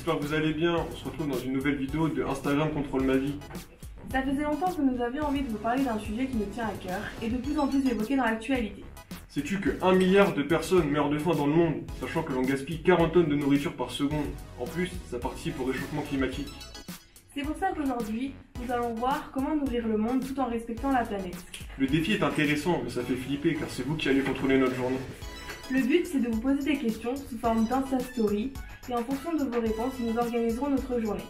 j'espère que vous allez bien. On se retrouve dans une nouvelle vidéo de Instagram contrôle ma vie. Ça faisait longtemps que nous avions envie de vous parler d'un sujet qui nous tient à cœur et de plus en plus évoqué dans l'actualité. Sais-tu que 1 milliard de personnes meurent de faim dans le monde, sachant que l'on gaspille 40 tonnes de nourriture par seconde. En plus, ça participe au réchauffement climatique. C'est pour ça qu'aujourd'hui, nous allons voir comment nourrir le monde tout en respectant la planète. Le défi est intéressant, mais ça fait flipper car c'est vous qui allez contrôler notre journée. Le but, c'est de vous poser des questions sous forme d'Insta Story et en fonction de vos réponses, nous organiserons notre journée.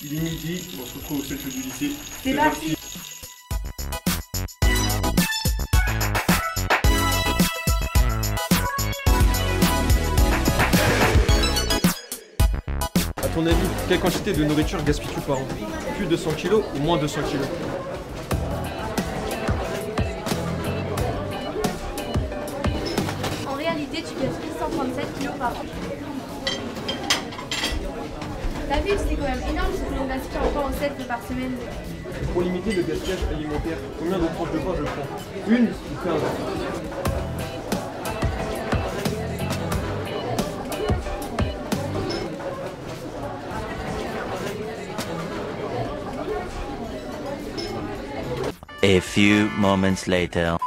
Il est midi, on se retrouve au centre du lycée. C'est parti. A ton avis, quelle quantité de nourriture gaspilles-tu par an? Plus de 100 kg ou moins de 100 kg? En réalité, tu gaspilles 137 kg par an. T'as vu, c'est quand même énorme ce que l'on gaspille encore au 7 par semaine. Pour limiter le gaspillage alimentaire, combien de tranches de pain je prends? Une ou 15? A few moments later.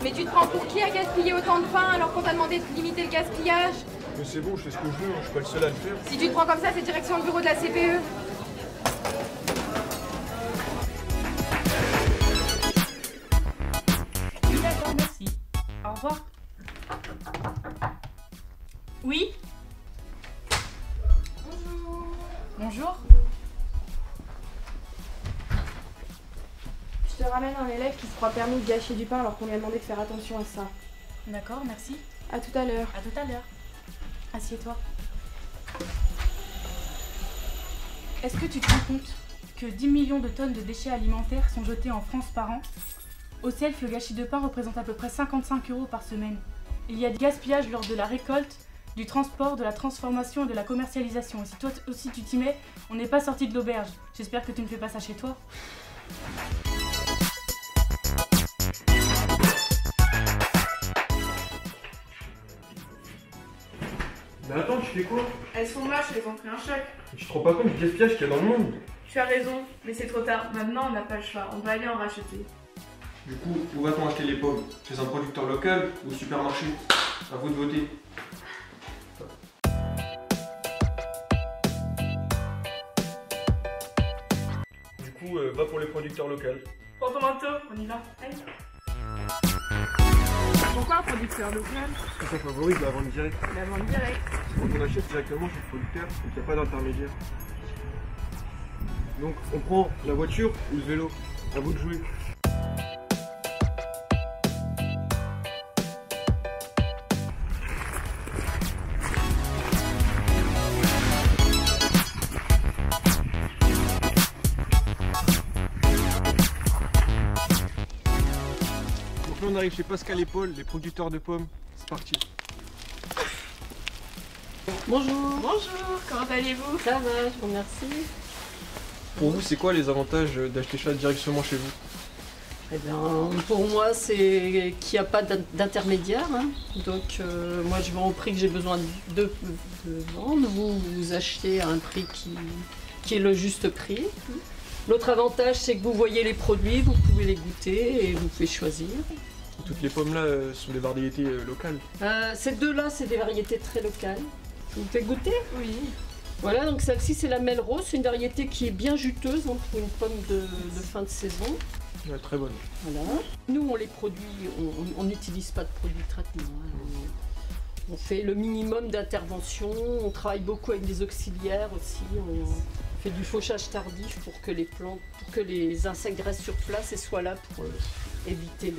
Mais tu te prends pour qui à gaspiller autant de pain alors qu'on t'a demandé de limiter le gaspillage? Mais c'est bon, je fais ce que je veux, je suis pas le seul à le faire. Si tu te prends comme ça, c'est direction le bureau de la CPE. Oui, d'accord, merci. Au revoir. Oui? Bonjour. Bonjour. Je te ramène un élève qui se croit permis de gâcher du pain alors qu'on lui a demandé de faire attention à ça. D'accord, merci. A tout à l'heure. À tout à l'heure. Assieds-toi. Est-ce que tu te rends compte que 10 millions de tonnes de déchets alimentaires sont jetés en France par an? Au CELF, le gâchis de pain représente à peu près 55 € par semaine. Il y a du gaspillage lors de la récolte, du transport, de la transformation et de la commercialisation. Et si toi aussi tu t'y mets, on n'est pas sorti de l'auberge. J'espère que tu ne fais pas ça chez toi. Mais attends, tu fais quoi? Elles sont moches, elles ont pris un choc. Tu te rends pas compte du gaspillage qu'il y a dans le monde? Tu as raison, mais c'est trop tard. Maintenant, on n'a pas le choix. On va aller en racheter. Du coup, où va-t-on acheter les pommes? Chez un producteur local ou au supermarché? À vous de voter. Du coup, va pour les producteurs locaux. Prends ton manteau, on y va. Allez. Pourquoi un producteur local? Parce que ça favorise la vente directe. La vente directe. Quand on achète directement chez le producteur, il n'y a pas d'intermédiaire. Donc, on prend la voiture ou le vélo. À vous de jouer. Donc là on arrive chez Pascal et Paul, les producteurs de pommes. C'est parti. Bonjour. Bonjour, comment allez-vous? Ça va, je vous remercie. Pour vous, c'est quoi les avantages d'acheter ça directement chez vous? Eh bien, pour moi, c'est qu'il n'y a pas d'intermédiaire. Hein. Donc, moi, je vends au prix que j'ai besoin de vendre. Vous achetez à un prix qui est le juste prix. L'autre avantage, c'est que vous voyez les produits, vous pouvez les goûter et vous pouvez choisir. Toutes les pommes là sont des variétés locales. Ces deux-là, c'est des variétés très locales. Vous pouvez goûter? Oui. Voilà, donc celle-ci, c'est la Melrose. C'est une variété qui est bien juteuse hein, pour une pomme de fin de saison. Ouais, très bonne. Voilà. Nous, on les produit, on n'utilise pas de produits de traitement. Hein. On fait le minimum d'intervention, on travaille beaucoup avec des auxiliaires aussi. On fait du fauchage tardif pour que les plantes, pour que les insectes restent sur place et soient là pour éviter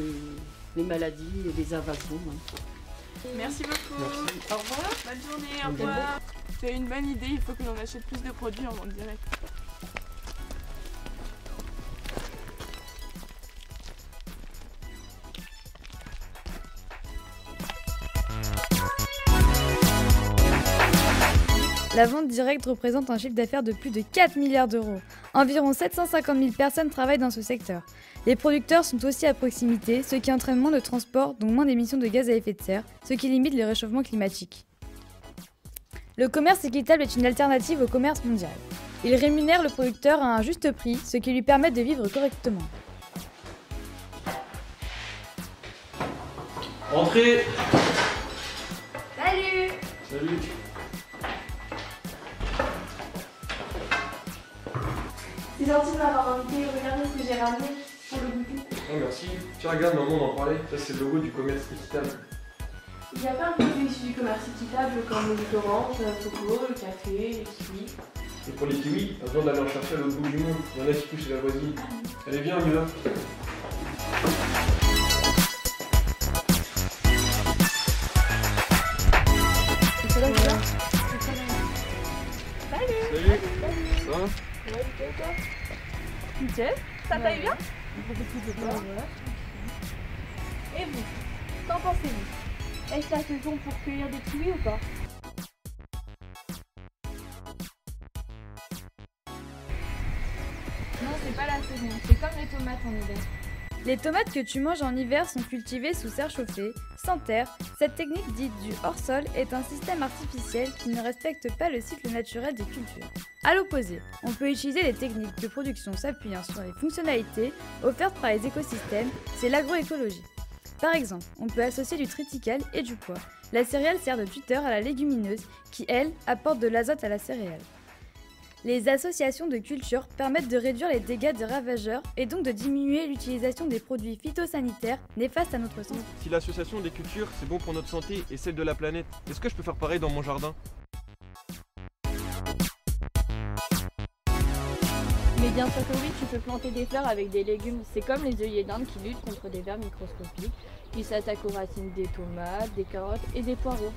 les maladies et les invasions. Hein. Merci beaucoup. Merci. Au revoir. Bonne journée, au revoir. C'est une bonne idée, il faut que l'on achète plus de produits en vente directe. La vente directe représente un chiffre d'affaires de plus de 4 milliards d'euros. Environ 750 000 personnes travaillent dans ce secteur. Les producteurs sont aussi à proximité, ce qui entraîne moins de transport, donc moins d'émissions de gaz à effet de serre, ce qui limite le réchauffement climatique. Le commerce équitable est une alternative au commerce mondial. Il rémunère le producteur à un juste prix, ce qui lui permet de vivre correctement. Entrez. Salut! Salut. C'est gentil de m'avoir invité. Regardez ce que j'ai ramené pour le goûter. Oh merci. Tiens, regarde, maman, on en parlait. Ça, c'est le logo du commerce équitable. Il y a plein de produits issus du commerce équitable comme le jus d'orange, le coco, le café, les kiwis. Et pour les kiwis, pas besoin d'aller en chercher à l'autre bout du monde. Il y en a qui poussent chez la voisine. Allez, viens, Mila. Salut. Ça va? Nickel. Ça t'aille bien? Et vous? Qu'en pensez-vous? Est-ce la saison pour cueillir des kiwis ou pas? Non, c'est pas la saison. C'est comme les tomates en hiver. Les tomates que tu manges en hiver sont cultivées sous serre chauffée, sans terre. Cette technique dite du hors-sol est un système artificiel qui ne respecte pas le cycle naturel des cultures. A l'opposé, on peut utiliser des techniques de production s'appuyant sur les fonctionnalités offertes par les écosystèmes, c'est l'agroécologie. Par exemple, on peut associer du triticale et du pois. La céréale sert de tuteur à la légumineuse qui, elle, apporte de l'azote à la céréale. Les associations de cultures permettent de réduire les dégâts des ravageurs et donc de diminuer l'utilisation des produits phytosanitaires néfastes à notre santé. Si l'association des cultures, c'est bon pour notre santé et celle de la planète, est-ce que je peux faire pareil dans mon jardin? Mais bien sûr que oui, tu peux planter des fleurs avec des légumes. C'est comme les œillets d'Inde qui luttent contre des vers microscopiques. Ils s'attaquent aux racines des tomates, des carottes et des poireaux.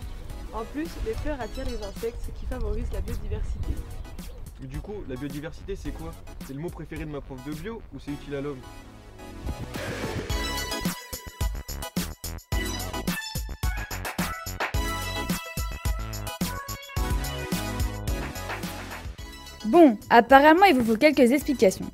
En plus, les fleurs attirent les insectes, ce qui favorise la biodiversité. Du coup, la biodiversité, c'est quoi? C'est le mot préféré de ma prof de bio ou c'est utile à l'homme? Bon, apparemment il vous faut quelques explications.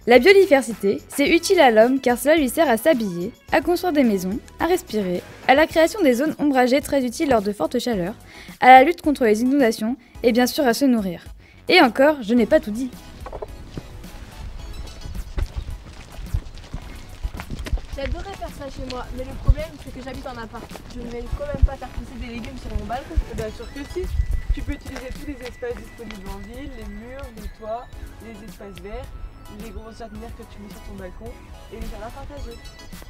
La biodiversité, c'est utile à l'homme car cela lui sert à s'habiller, à construire des maisons, à respirer, à la création des zones ombragées très utiles lors de fortes chaleurs, à la lutte contre les inondations et bien sûr à se nourrir. Et encore, je n'ai pas tout dit. J'adorerais faire ça chez moi, mais le problème c'est que j'habite en appart. Je ne vais quand même pas faire pousser des légumes sur mon balcon. Bien sûr que si. Tu peux utiliser tous les espaces disponibles en ville, les murs, le toit, les espaces verts, les grosses jardinières que tu mets sur ton balcon et les jardins partagés.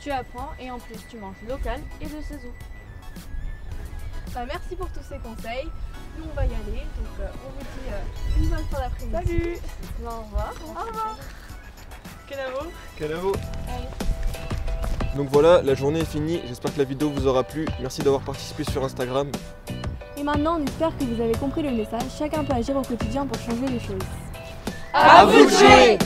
Tu apprends et en plus tu manges local et de saison. Bah, merci pour tous ces conseils. Nous on va y aller, donc on vous dit une bonne fin d'après-midi. Salut. Au revoir. Au revoir. Canavo. Canavo. Donc voilà, la journée est finie. J'espère que la vidéo vous aura plu. Merci d'avoir participé sur Instagram. Et maintenant, on espère que vous avez compris le message. Chacun peut agir au quotidien pour changer les choses. À vous de jouer!